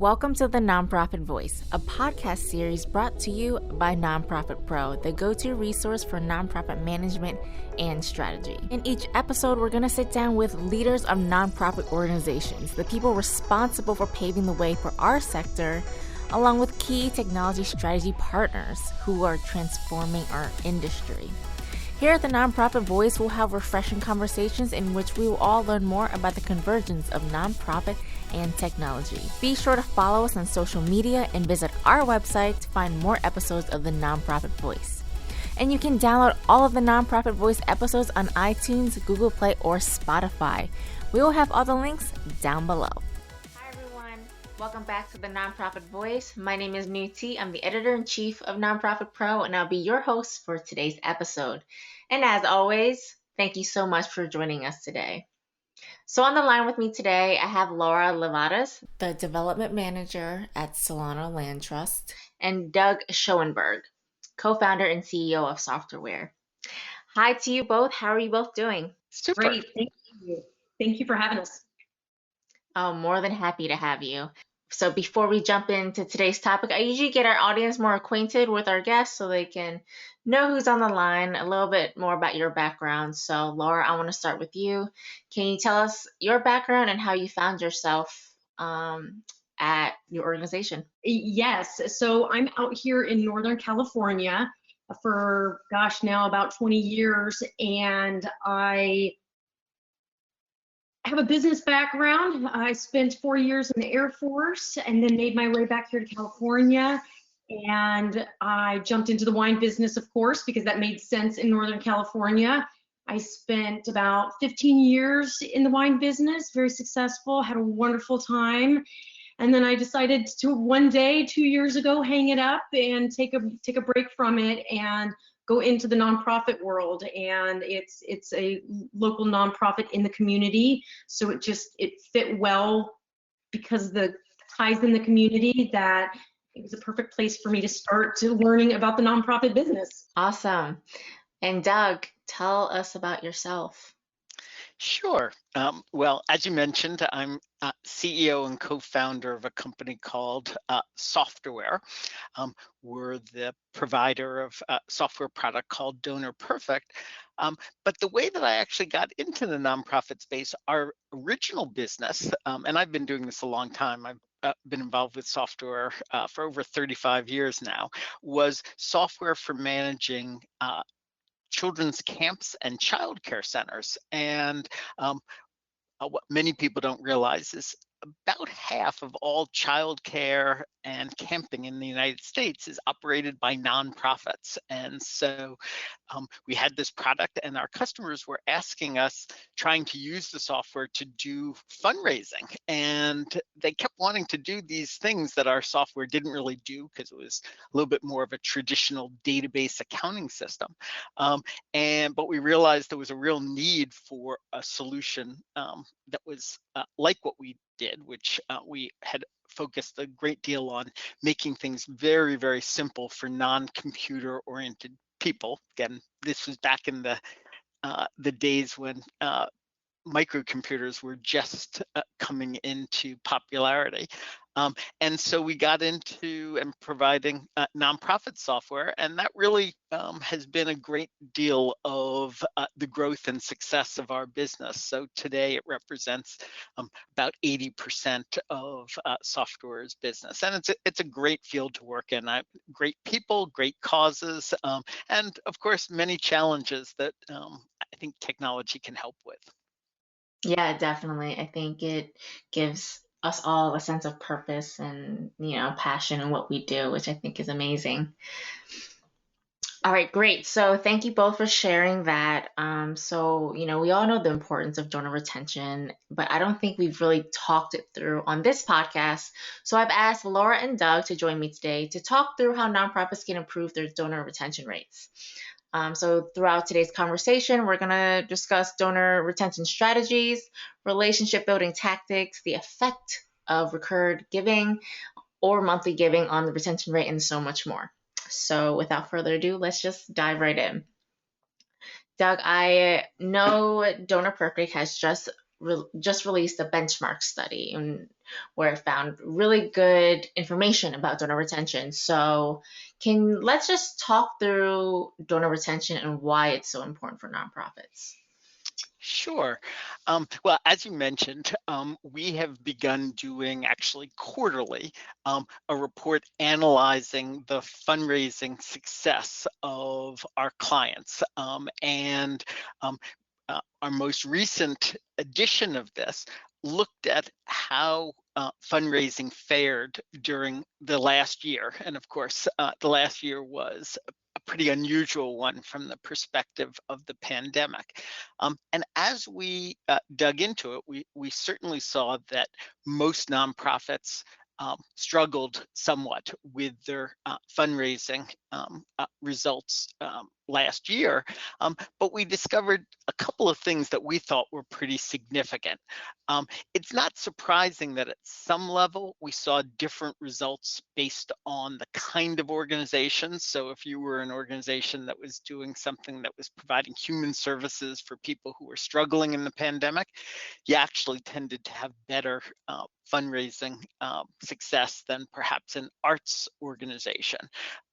Welcome to the Nonprofit Voice, a podcast series brought to you by NonProfit Pro, the go-to resource for nonprofit management and strategy. In each episode, we're going to sit down with leaders of nonprofit organizations, the people responsible for paving the way for our sector, along with key technology strategy partners who are transforming our industry. Here at the Nonprofit Voice, we'll have refreshing conversations in which we will all learn more about the convergence of nonprofit and technology. Be sure to follow us on social media and visit our website to find more episodes of the Nonprofit Voice. And you can download all of the Nonprofit Voice episodes on iTunes, Google Play, or Spotify. We will have all the links down below. Hi everyone, welcome back to the Nonprofit Voice. My name is Nhu Te. I'm the editor-in-chief of NonProfit Pro, and I'll be your host for today's episode. And as always, thank you so much for joining us today. So on the line with me today, I have Laura Livadas, the development manager at Solano Land Trust, and Doug Schoenberg, co-founder and CEO of SofterWare. Hi to you both. How are you both doing? Super. Great. Thank you. Thank you for having us. Oh, more than happy to have you. So before we jump into today's topic, I usually get our audience more acquainted with our guests so they can know who's on the line, a little bit more about your background. So Laura, I want to start with you. Can you tell us your background and how you found yourself at your organization? Yes. So I'm out here in Northern California for, now about 20 years. And I have a business background. I spent 4 years in the Air Force and then made my way back here to California. And I jumped into the wine business, of course, because that made sense in Northern California. I spent about 15 years in the wine business, very successful, had a wonderful time. And then I decided to one day, 2 years ago, hang it up and take a break from it and go into the nonprofit world. And it's a local nonprofit in the community. So it fit well because the ties in the community that it was a perfect place for me to start learning about the nonprofit business. Awesome. And Doug, tell us about yourself. Sure. Well, as you mentioned, I'm CEO and co-founder of a company called SofterWare. We're the provider of a software product called NonProfit. But the way that I actually got into the nonprofit space, our original business, and I've been doing this a long time, I've been involved with software for over 35 years now, was software for managing children's camps and childcare centers. And what many people don't realize is about half of all childcare and camping in the United States is operated by nonprofits. And so we had this product and our customers were asking us, trying to use the software to do fundraising. And they kept wanting to do these things that our software didn't really do because it was a little bit more of a traditional database accounting system. But we realized there was a real need for a solution that was like what we did, which we had focused a great deal on making things very, very simple for non-computer oriented people. Again, this was back in the days when microcomputers were just coming into popularity. And so we got into providing nonprofit software, and that really has been a great deal of the growth and success of our business. So today it represents about 80% of SofterWare's business, and it's a great field to work in. Great people, great causes, and of course many challenges that I think technology can help with. Yeah, definitely. I think it gives us all a sense of purpose and, passion in what we do, which I think is amazing. All right, great. So thank you both for sharing that. We all know the importance of donor retention, but I don't think we've really talked it through on this podcast. So I've asked Laura and Doug to join me today to talk through how nonprofits can improve their donor retention rates. So throughout today's conversation, we're going to discuss donor retention strategies, relationship building tactics, the effect of recurred giving or monthly giving on the retention rate, and so much more. So without further ado, let's just dive right in. Doug, I know NonProfit has just just released a benchmark study where it found really good information about donor retention. So let's just talk through donor retention and why it's so important for nonprofits. Sure. Well, as you mentioned, we have begun doing actually quarterly a report analyzing the fundraising success of our clients. And our most recent edition of this looked at how fundraising fared during the last year. And of course, the last year was a pretty unusual one from the perspective of the pandemic. And as we dug into it, we certainly saw that most nonprofits struggled somewhat with their fundraising results last year, but we discovered a couple of things that we thought were pretty significant. It's not surprising that at some level we saw different results based on the kind of organization. So if you were an organization that was doing something that was providing human services for people who were struggling in the pandemic, you actually tended to have better fundraising success than perhaps an arts organization.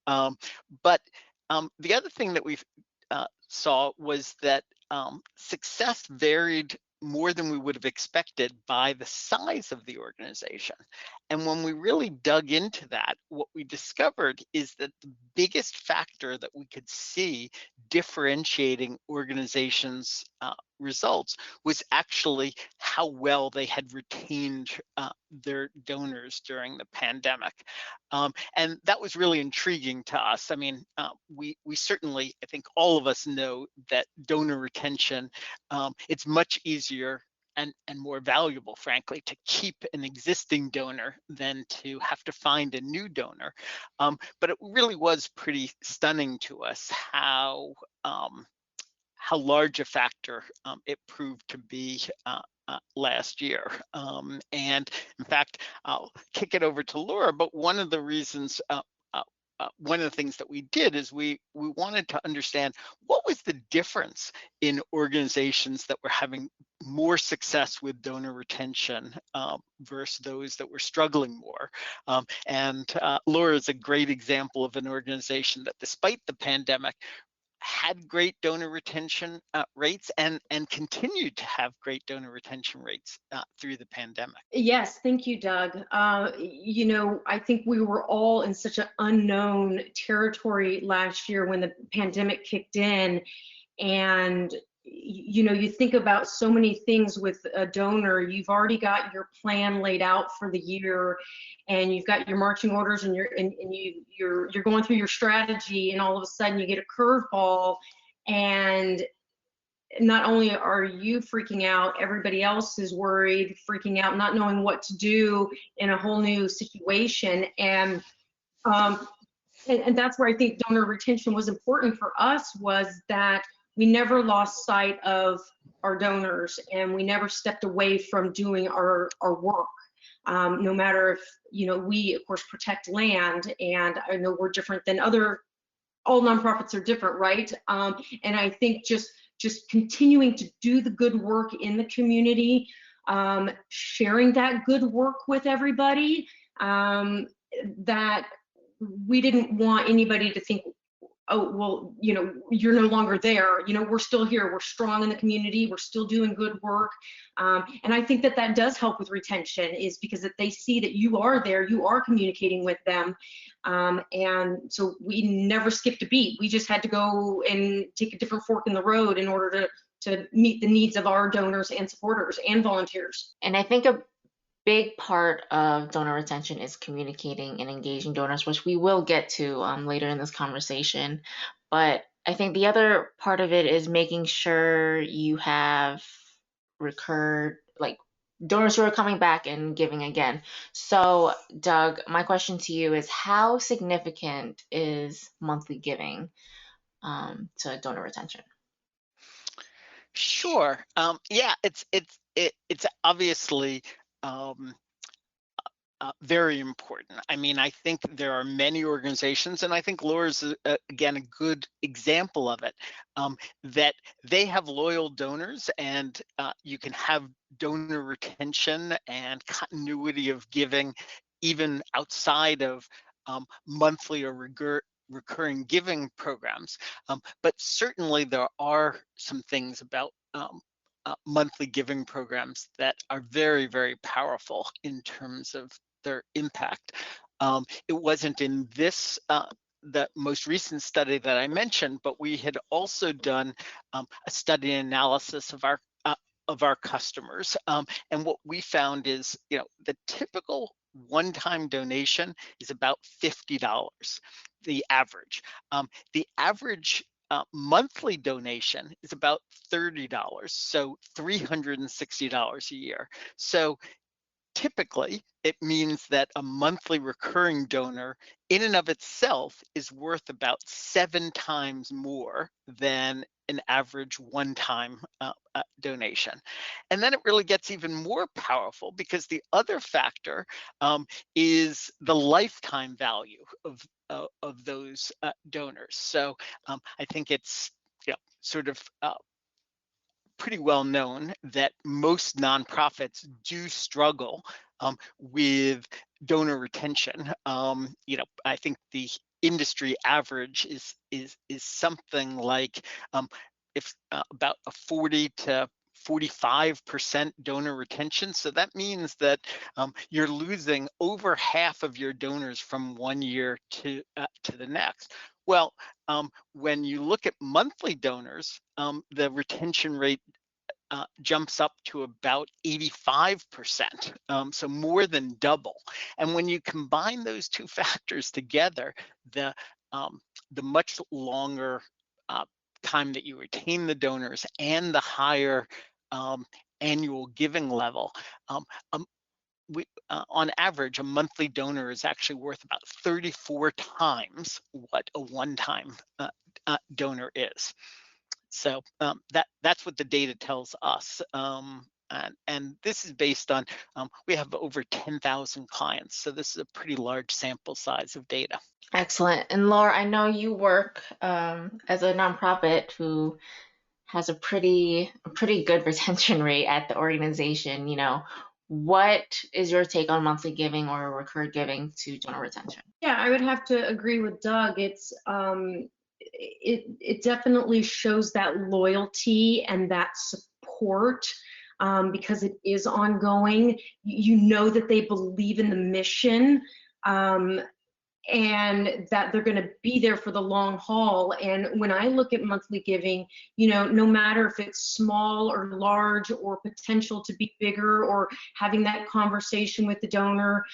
But the other thing that we saw was that success varied more than we would have expected by the size of the organization. And when we really dug into that, what we discovered is that the biggest factor that we could see differentiating organizations' results was actually how well they had retained their donors during the pandemic. And that was really intriguing to us. I mean, we certainly, I think all of us know that donor retention, it's much easier and more valuable, frankly, to keep an existing donor than to have to find a new donor. But it really was pretty stunning to us how large a factor it proved to be last year. And in fact, I'll kick it over to Laura, but one of the reasons one of the things that we did is we wanted to understand what was the difference in organizations that were having more success with donor retention versus those that were struggling more. And Laura is a great example of an organization that, despite the pandemic, had great donor retention rates and continued to have great donor retention rates through the pandemic. Yes, thank you, Doug. You know, I think we were all in such an unknown territory last year when the pandemic kicked in. And, you know, you think about so many things with a donor. You've already got your plan laid out for the year, and you've got your marching orders, and you're going through your strategy, and all of a sudden you get a curveball, and not only are you freaking out, everybody else is worried, freaking out, not knowing what to do in a whole new situation. And that's where I think donor retention was important for us, was that we never lost sight of our donors, and we never stepped away from doing our work. No matter if, you know, we of course protect land, and I know we're different than all nonprofits are different, right? And I think just continuing to do the good work in the community, sharing that good work with everybody, that we didn't want anybody to think, oh, well, you know, you're no longer there. You know, we're still here. We're strong in the community. We're still doing good work. And I think that does help with retention, is because if they see that you are there, you are communicating with them. And so we never skipped a beat. We just had to go and take a different fork in the road in order to meet the needs of our donors and supporters and volunteers. And I think a big part of donor retention is communicating and engaging donors, which we will get to later in this conversation. But I think the other part of it is making sure you have donors who are coming back and giving again. So, Doug, my question to you is, how significant is monthly giving to donor retention? Sure. Yeah, it's obviously very important. I mean, I think there are many organizations, and I think Laura's again a good example of it, that they have loyal donors, and you can have donor retention and continuity of giving even outside of monthly or recurring giving programs. But certainly there are some things about monthly giving programs that are very, very powerful in terms of their impact. It wasn't in this the most recent study that I mentioned, but we had also done a study analysis of our customers, and what we found is, the typical one-time donation is about $50, the average. The average monthly donation is about $30, so $360 a year. So typically, it means that a monthly recurring donor in and of itself is worth about 7 times more than an average one-time donation. And then it really gets even more powerful because the other factor is the lifetime value of those donors. So I think it's sort of pretty well known that most nonprofits do struggle with donor retention. I think the industry average is something like if about a 40 to 45% donor retention. So that means that you're losing over half of your donors from one year to the next. Well, when you look at monthly donors, the retention rate jumps up to about 85%, so more than double. And when you combine those two factors together, the much longer time that you retain the donors and the higher annual giving level, on average, a monthly donor is actually worth about 34 times what a one-time donor is. So that's what the data tells us. And this is based on, we have over 10,000 clients. So this is a pretty large sample size of data. Excellent. And Laura, I know you work as a nonprofit who has a pretty good retention rate at the organization. What is your take on monthly giving or recurring giving to donor retention? Yeah, I would have to agree with Doug. It's it definitely shows that loyalty and that support because it is ongoing. You know that they believe in the mission and that they're going to be there for the long haul. And when I look at monthly giving, no matter if it's small or large or potential to be bigger or having that conversation with the donor,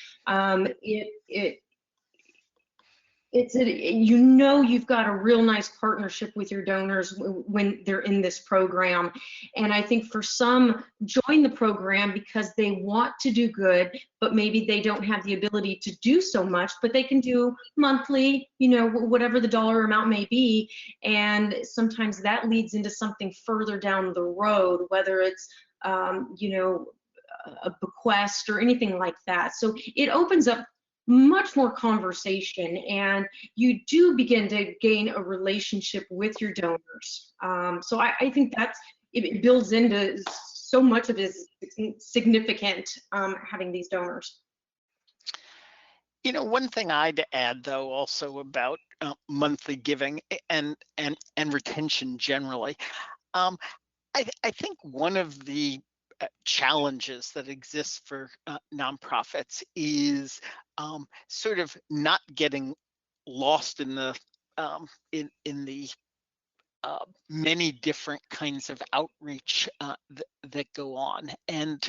you've got a real nice partnership with your donors when they're in this program. And I think for some, join the program because they want to do good, but maybe they don't have the ability to do so much, but they can do monthly, whatever the dollar amount may be. And sometimes that leads into something further down the road, whether it's, a bequest or anything like that. So it opens up much more conversation, and you do begin to gain a relationship with your donors. So I think it builds into so much of it is significant having these donors. One thing I'd add, though, also about monthly giving and retention generally, I think one of the challenges that exists for nonprofits is sort of not getting lost in the in the many different kinds of outreach that go on. And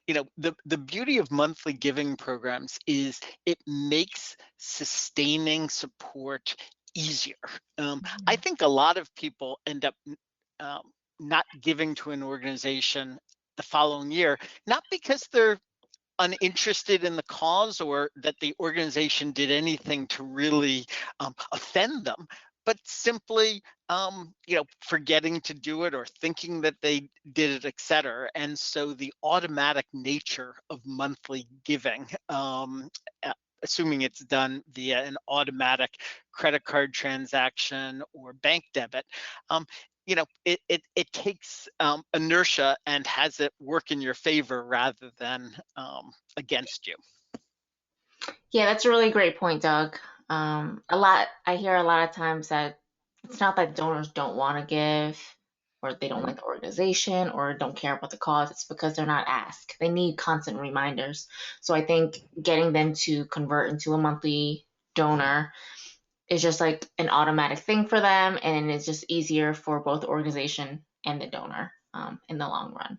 the beauty of monthly giving programs is it makes sustaining support easier. I think a lot of people end up not giving to an organization the following year, not because they're uninterested in the cause or that the organization did anything to really offend them, but simply forgetting to do it or thinking that they did it, etc. And so the automatic nature of monthly giving, assuming it's done via an automatic credit card transaction or bank debit, it takes inertia and has it work in your favor rather than against you. Yeah, that's a really great point, Doug. I hear a lot of times that it's not that donors don't want to give or they don't like the organization or don't care about the cause. It's because they're not asked. They need constant reminders. So I think getting them to convert into a monthly donor is just like an automatic thing for them, and it's just easier for both the organization and the donor in the long run.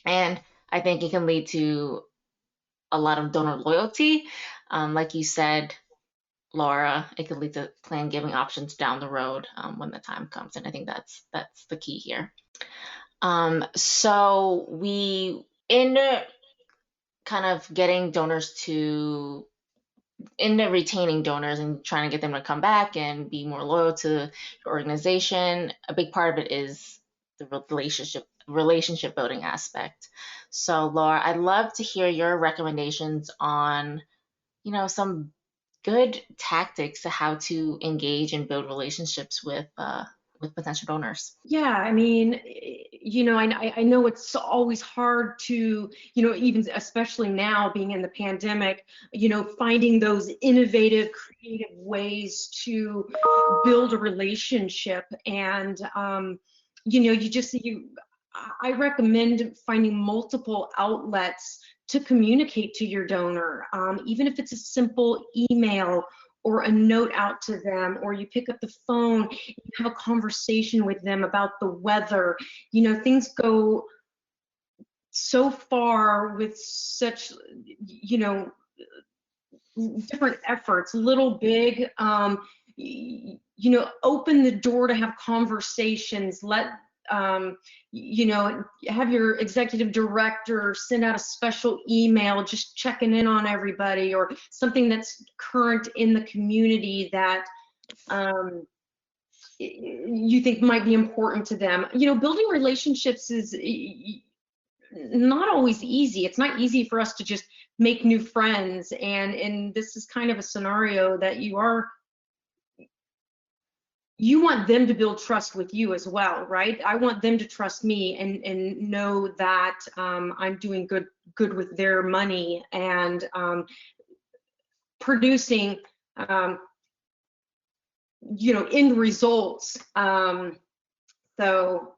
And I think it can lead to a lot of donor loyalty. Like you said, Laura, it could lead to plan giving options down the road when the time comes, and I think that's the key here. So we in kind of getting donors to in the retaining donors and trying to get them to come back and be more loyal to the organization, a big part of it is the relationship building aspect. So Laura, I'd love to hear your recommendations on, some good tactics to how to engage and build relationships with potential donors. Yeah, I mean, I know it's always hard to, even especially now being in the pandemic, finding those innovative, creative ways to build a relationship. And, I recommend finding multiple outlets to communicate to your donor, even if it's a simple email or a note out to them, or you pick up the phone and you have a conversation with them about the weather. Things go so far with such, different efforts, little, big, open the door to have conversations, let have your executive director send out a special email just checking in on everybody, or something that's current in the community that you think might be important to them. Building relationships is not always easy. It's not easy for us to just make new friends, and this is kind of a scenario that you want them to build trust with you as well, right? I want them to trust me and know that I'm doing good with their money and producing end results. So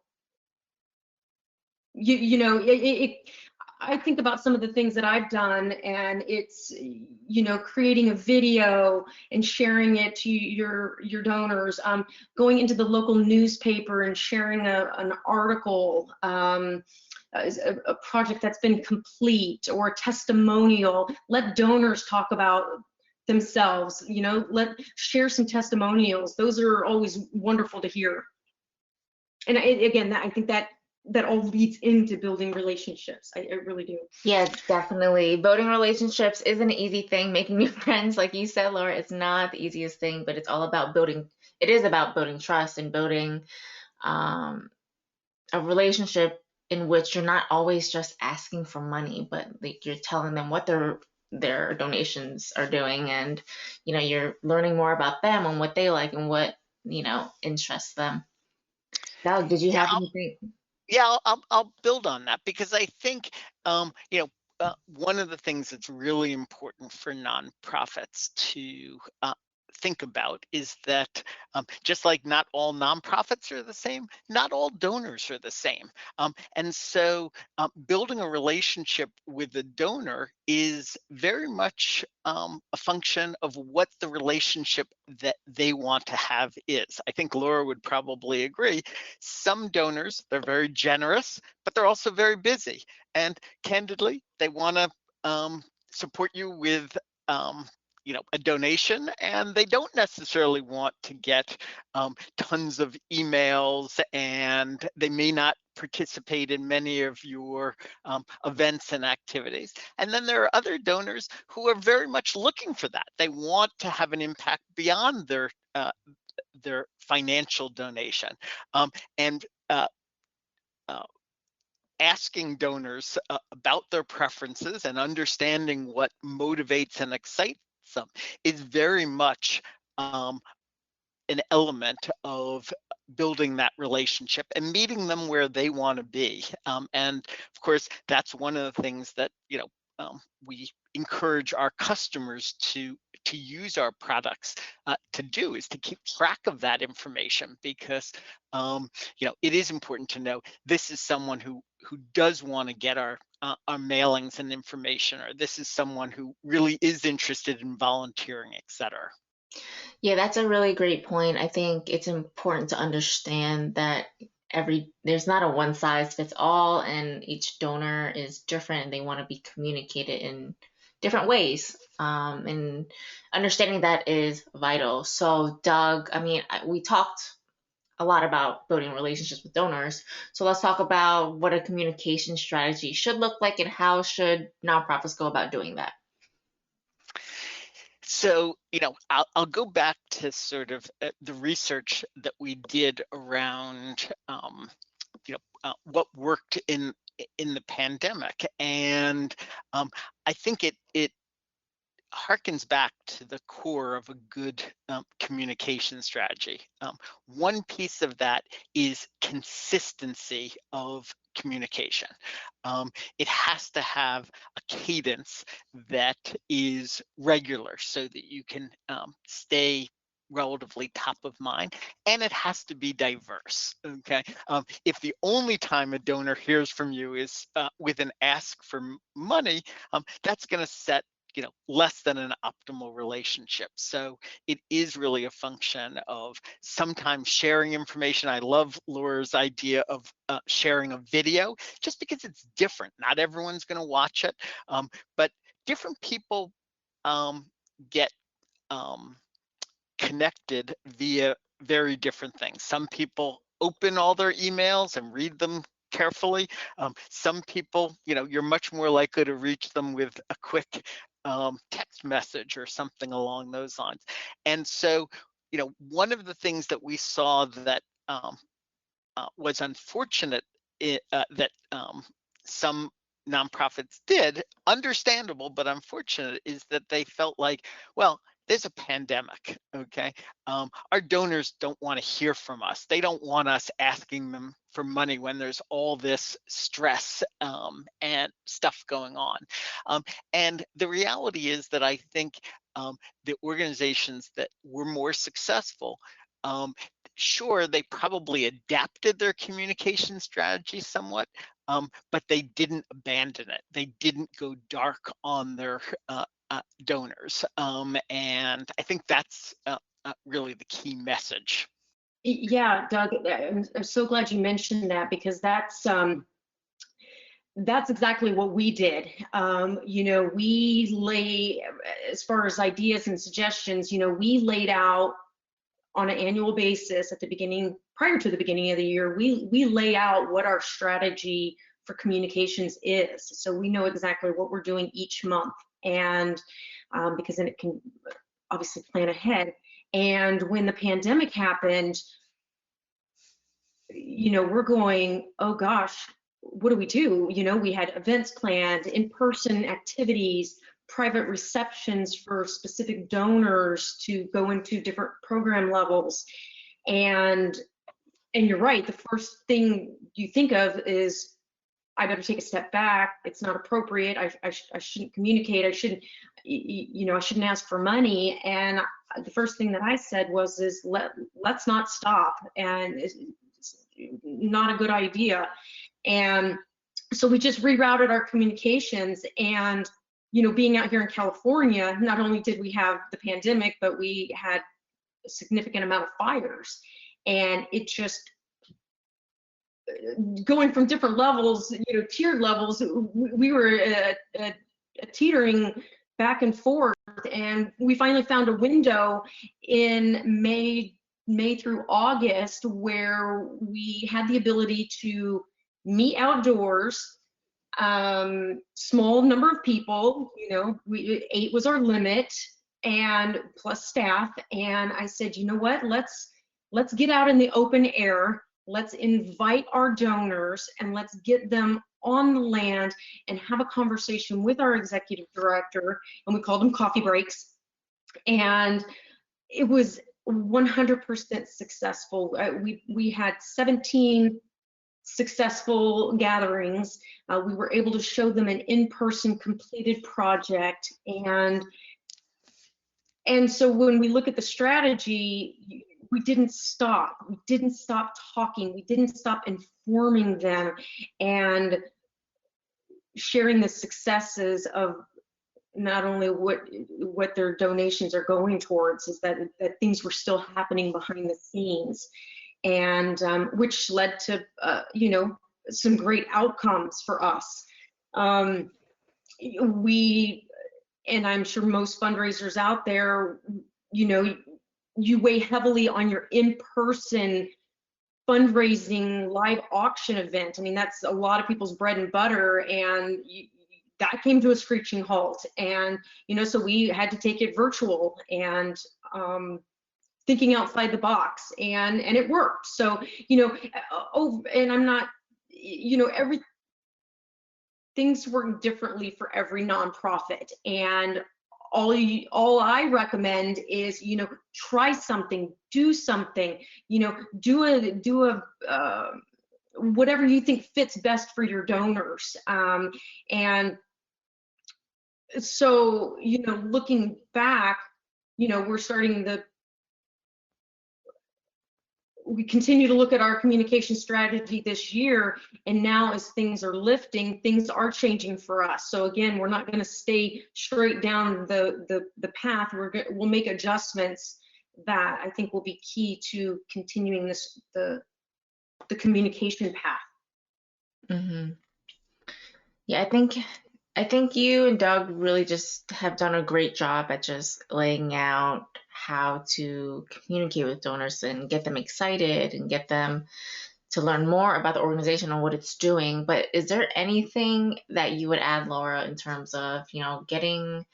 I think about some of the things that I've done, and it's, creating a video and sharing it to your donors, going into the local newspaper and sharing an article, a project that's been complete, or a testimonial. Let donors talk about themselves, share some testimonials. Those are always wonderful to hear. And I think that all leads into building relationships. I really do. Yeah, definitely. Building relationships is an easy thing. Making new friends, like you said, Laura, it's not the easiest thing, but it's all about it is about building trust and building a relationship in which you're not always just asking for money, but like you're telling them what their donations are doing, and you're learning more about them and what they like and what interests them. Doug, did you have anything? Yeah, I'll build on that, because I think one of the things that's really important for nonprofits to think about is that just like not all nonprofits are the same, not all donors are the same. And so building a relationship with the donor is very much a function of what the relationship that they want to have is. I think Laura would probably agree. Some donors, they're very generous, but they're also very busy. And candidly, they want to support you with a donation, and they don't necessarily want to get tons of emails, and they may not participate in many of your events and activities. And then there are other donors who are very much looking for that. They want to have an impact beyond their their financial donation, and asking donors about their preferences and understanding what motivates and excites them is very much an element of building that relationship and meeting them where they want to be. And of course, that's one of the things that we encourage our customers to use our products to do, is to keep track of that information, because it is important to know this is someone who does want to get our mailings and information, or this is someone who really is interested in volunteering, etc. Yeah, that's a really great point. I think it's important to understand that there's not a one size fits all, and each donor is different and they want to be communicated in different ways. And understanding that is vital. So Doug, I mean, we talked a lot about building relationships with donors. So let's talk about what a communication strategy should look like, and how should nonprofits go about doing that. So, I'll go back to sort of the research that we did around, what worked in the pandemic, and I think it harkens back to the core of a good communication strategy. One piece of that is consistency of communication. It has to have a cadence that is regular so that you can stay relatively top of mind, and it has to be diverse. Okay, if the only time a donor hears from you is with an ask for money, that's going to set less than an optimal relationship. So it is really a function of sometimes sharing information. I love Laura's idea of sharing a video, just because it's different. Not everyone's going to watch it, but different people get connected via very different things. Some people open all their emails and read them carefully. Some people, you're much more likely to reach them with a quick text message or something along those lines. And so, one of the things that we saw that was unfortunate that some nonprofits did, understandable but unfortunate, is that they felt like, well, there's a pandemic, okay? Our donors don't want to hear from us. They don't want us asking them for money when there's all this stress and stuff going on. And the reality is that I think the organizations that were more successful, sure, they probably adapted their communication strategy somewhat, but they didn't abandon it. They didn't go dark on their donors. And I think that's really the key message. Yeah, Doug, I'm so glad you mentioned that, because that's exactly what we did. We lay, as far as ideas and suggestions, we laid out on an annual basis at the beginning, prior to the beginning of the year, we lay out what our strategy for communications is. So we know exactly what we're doing each month, and because then it can obviously plan ahead. And when the pandemic happened, we're going, oh gosh, what do we do? We had events planned, in-person activities, private receptions for specific donors to go into different program levels. And you're right, the first thing you think of is, I better take a step back. It's not appropriate. I shouldn't communicate. I shouldn't ask for money. And the first thing that I said was, let's not stop. And it's not a good idea. And so we just rerouted our communications. And being out here in California, not only did we have the pandemic, but we had a significant amount of fires. And it just, going from different levels, tiered levels, we were teetering back and forth. And we finally found a window in May through August where we had the ability to meet outdoors. Small number of people, 8 was our limit, and plus staff. And I said, you know what, let's get out in the open air. Let's invite our donors and let's get them on the land and have a conversation with our executive director. And we called them coffee breaks. And it was 100% successful. We had 17 successful gatherings. We were able to show them an in-person completed project. And so when we look at the strategy, we didn't stop. We didn't stop talking. We didn't stop informing them and sharing the successes of not only what their donations are going towards, is that things were still happening behind the scenes, and which led to some great outcomes for us. And I'm sure most fundraisers out there, you weigh heavily on your in-person fundraising live auction event. I mean, that's a lot of people's bread and butter, and that came to a screeching halt. And so we had to take it virtual and thinking outside the box, and it worked. So and I'm not, things work differently for every nonprofit, and all I recommend is try something, do something, do a whatever you think fits best for your donors. And so looking back, we're starting we continue to look at our communication strategy this year, and now as things are lifting, things are changing for us. So again, we're not going to stay straight down the path. We'll make adjustments that I think will be key to continuing the communication path. Mm-hmm. Yeah, I think you and Doug really just have done a great job at just laying out how to communicate with donors and get them excited and get them to learn more about the organization and what it's doing. But is there anything that you would add, Laura, in terms of, getting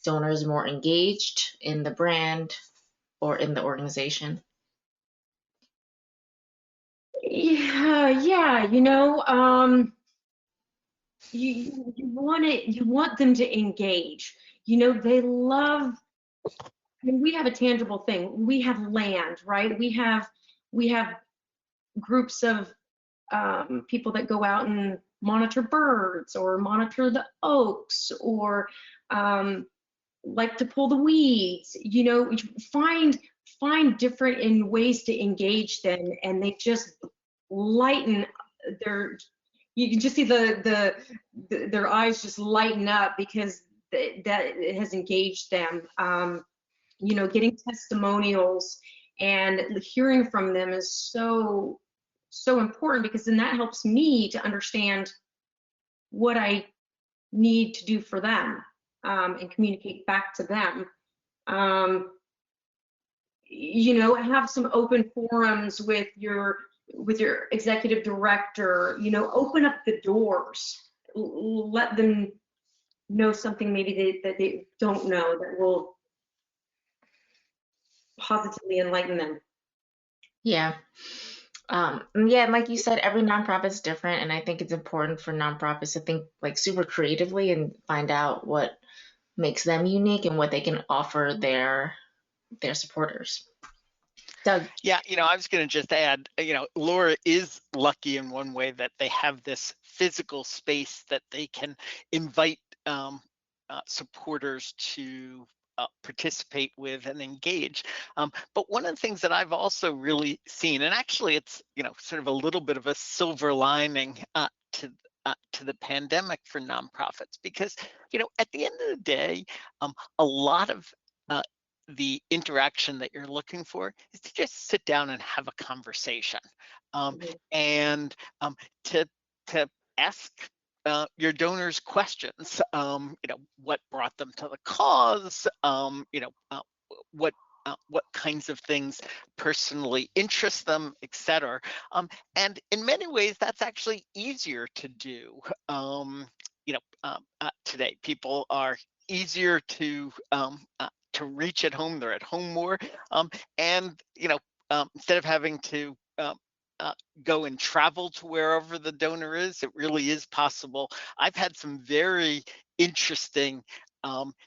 donors more engaged in the brand or in the organization? Yeah, you want them to engage. They love. I mean, we have a tangible thing. We have land, right? We have groups of people that go out and monitor birds or monitor the oaks, or like to pull the weeds. Find different in ways to engage them, and they just lighten their. You can just see their eyes just lighten up because that it has engaged them. Getting testimonials and hearing from them is so important, because then that helps me to understand what I need to do for them, and communicate back to them. Have some open forums with your executive director. Open up the doors. Let them know something maybe that they don't know, that will positively enlighten them. Yeah. Yeah, like you said, every nonprofit is different, and I think it's important for nonprofits to think like super creatively and find out what makes them unique and what they can offer their supporters. Doug. Yeah, I was going to just add, Laura is lucky in one way that they have this physical space that they can invite supporters to participate with and engage. But one of the things that I've also really seen, and actually it's sort of a little bit of a silver lining to the pandemic for nonprofits, because at the end of the day, a lot of the interaction that you're looking for is to just sit down and have a conversation, and to ask your donors questions. What brought them to the cause? What kinds of things personally interest them, etc. And in many ways, that's actually easier to do. Today, people are easier to to reach at home. They're at home more, and instead of having to go and travel to wherever the donor is, it really is possible. I've had some very interesting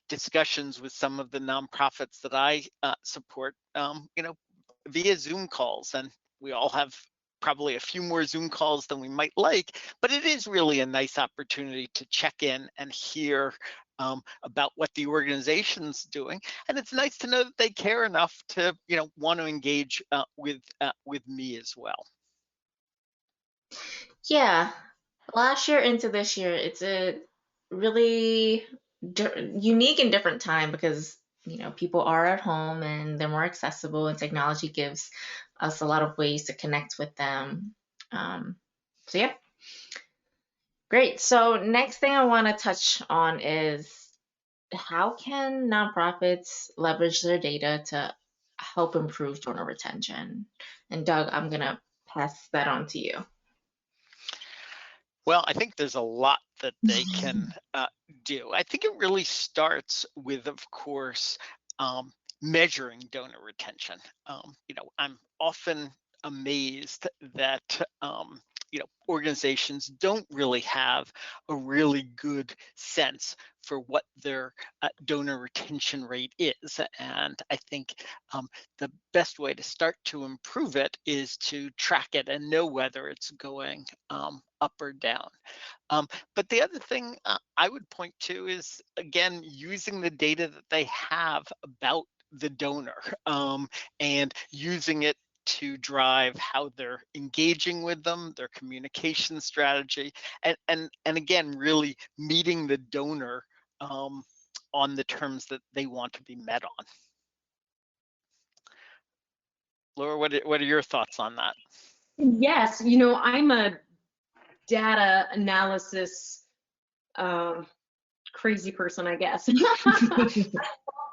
discussions with some of the nonprofits that I support, via Zoom calls, and we all have probably a few more Zoom calls than we might like, but it is really a nice opportunity to check in and hear about what the organization's doing, and it's nice to know that they care enough to, want to engage with me as well. Yeah, last year into this year, it's a really unique and different time because people are at home and they're more accessible, and technology gives us a lot of ways to connect with them. So yeah, great. So next thing I want to touch on is how can nonprofits leverage their data to help improve donor retention? And Doug, I'm gonna pass that on to you. Well, I think there's a lot that they can do. I think it really starts with, of course, measuring donor retention. I'm often amazed that organizations don't really have a really good sense for what their donor retention rate is. And I think the best way to start to improve it is to track it and know whether it's going up or down. But the other thing I would point to is, again, using the data that they have about the donor and using it to drive how they're engaging with them, their communication strategy, and again, really meeting the donor on the terms that they want to be met on. Laura, what are your thoughts on that? Yes, I'm a data analysis crazy person, I guess.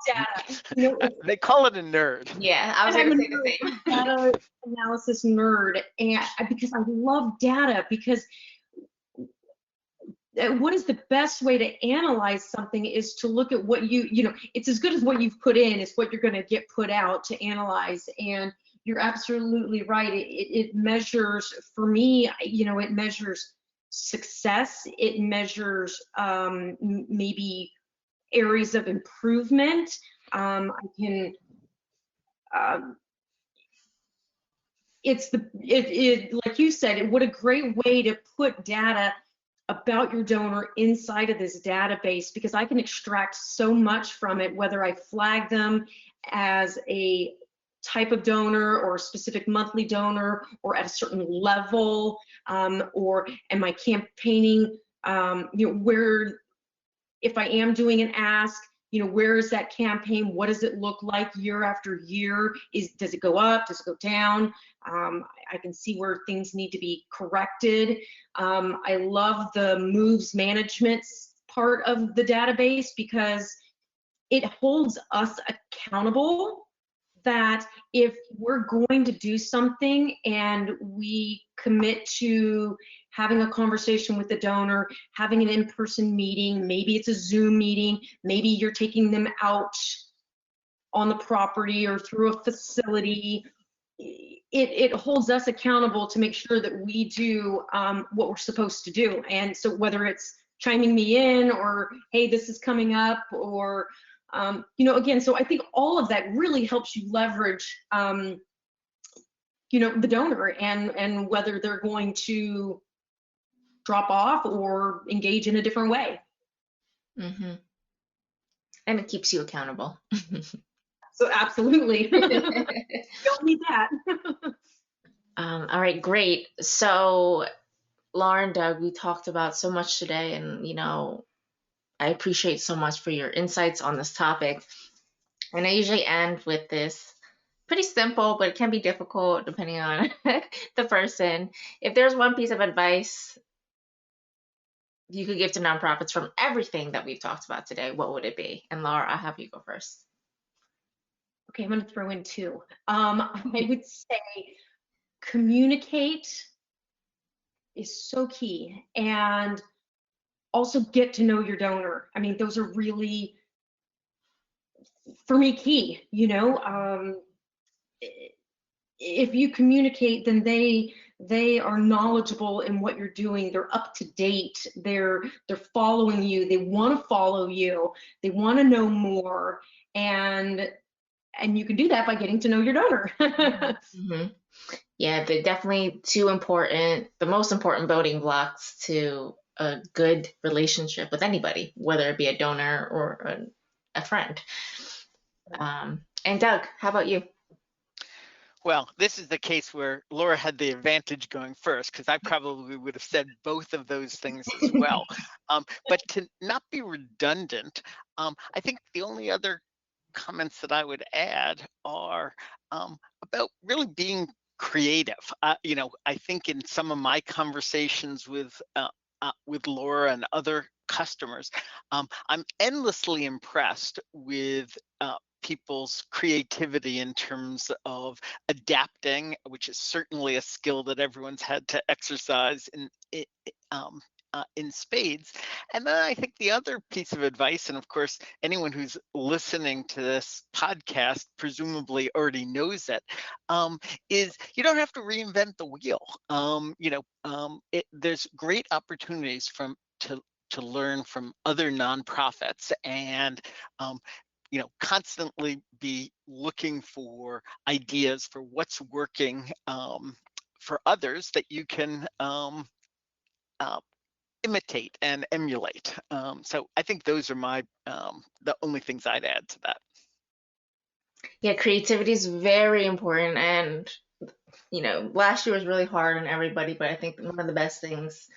Data. They call it a nerd. Yeah, I was going to say the same. Data analysis nerd, and because I love data, because what is the best way to analyze something is to look at what it's as good as what you've put in is what you're going to get put out to analyze. And you're absolutely right. It measures, for me, it measures success. It measures maybe areas of improvement. I can, like you said, what a great way to put data about your donor inside of this database, because I can extract so much from it, whether I flag them as a type of donor or a specific monthly donor or at a certain level, or am I campaigning, where, if I am doing an ask, where is that campaign? What does it look like year after year? Does it go up? Does it go down? I can see where things need to be corrected. I love the moves management part of the database because it holds us accountable, that if we're going to do something and we commit to having a conversation with the donor, having an in-person meeting, maybe it's a Zoom meeting, maybe you're taking them out on the property or through a facility, it holds us accountable to make sure that we do what we're supposed to do. And so whether it's chiming me in or, hey, this is coming up, or again, so I think all of that really helps you leverage, the donor and whether they're going to drop off or engage in a different way. Mm-hmm. And it keeps you accountable. So absolutely. Don't need that. All right, great. So Laura and Doug, we talked about so much today, and I appreciate so much for your insights on this topic. And I usually end with this pretty simple, but it can be difficult depending on the person. If there's one piece of advice you could give to nonprofits from everything that we've talked about today, what would it be? And Laura, I'll have you go first. Okay, I'm going to throw in two. I would say communicate is so key, and also get to know your donor. I mean, those are really for me, key. If you communicate, then they are knowledgeable in what you're doing. They're up to date. They're following you. They want to follow you. They want to know more, and you can do that by getting to know your donor. Mm-hmm. Yeah, they're definitely the most important building blocks to a good relationship with anybody, whether it be a donor or a friend. And Doug, how about you? Well, this is the case where Laura had the advantage going first, because I probably would have said both of those things as well. But to not be redundant, I think the only other comments that I would add are about really being creative. I think in some of my conversations with Laura and other customers, I'm endlessly impressed with people's creativity in terms of adapting, which is certainly a skill that everyone's had to exercise in spades. And then I think the other piece of advice, and of course, anyone who's listening to this podcast presumably already knows it, is you don't have to reinvent the wheel. There's great opportunities to learn from other nonprofits, and constantly be looking for ideas for what's working for others that you can imitate and emulate. So I think those are the only things I'd add to that. Yeah, creativity is very important, and last year was really hard on everybody, but I think one of the best things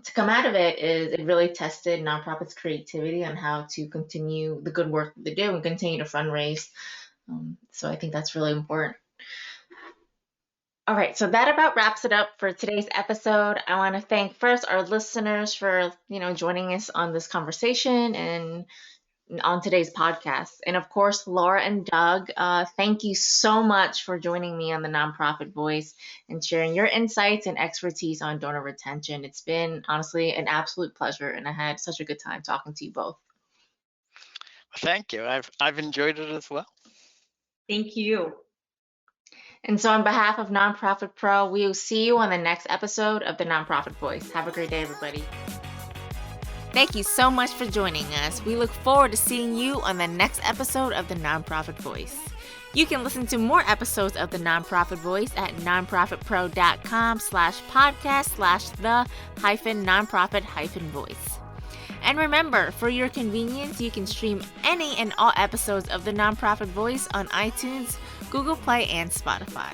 to come out of it is it really tested nonprofits' creativity on how to continue the good work that they do and continue to fundraise. So I think that's really important. All right, so that about wraps it up for today's episode. I want to thank first our listeners for joining us on this conversation and on today's podcast. And of course, Laura and Doug, thank you so much for joining me on the Nonprofit Voice and sharing your insights and expertise on donor retention. It's been honestly an absolute pleasure, and I had such a good time talking to you both. Thank you. I've enjoyed it as well. Thank you. And so on behalf of Nonprofit Pro, we will see you on the next episode of the Nonprofit Voice. Have a great day, everybody. Thank you so much for joining us. We look forward to seeing you on the next episode of the Nonprofit Voice. You can listen to more episodes of the Nonprofit Voice at nonprofitpro.com/podcast/the-nonprofit-voice. And remember, for your convenience, you can stream any and all episodes of the Nonprofit Voice on iTunes, Google Play, and Spotify.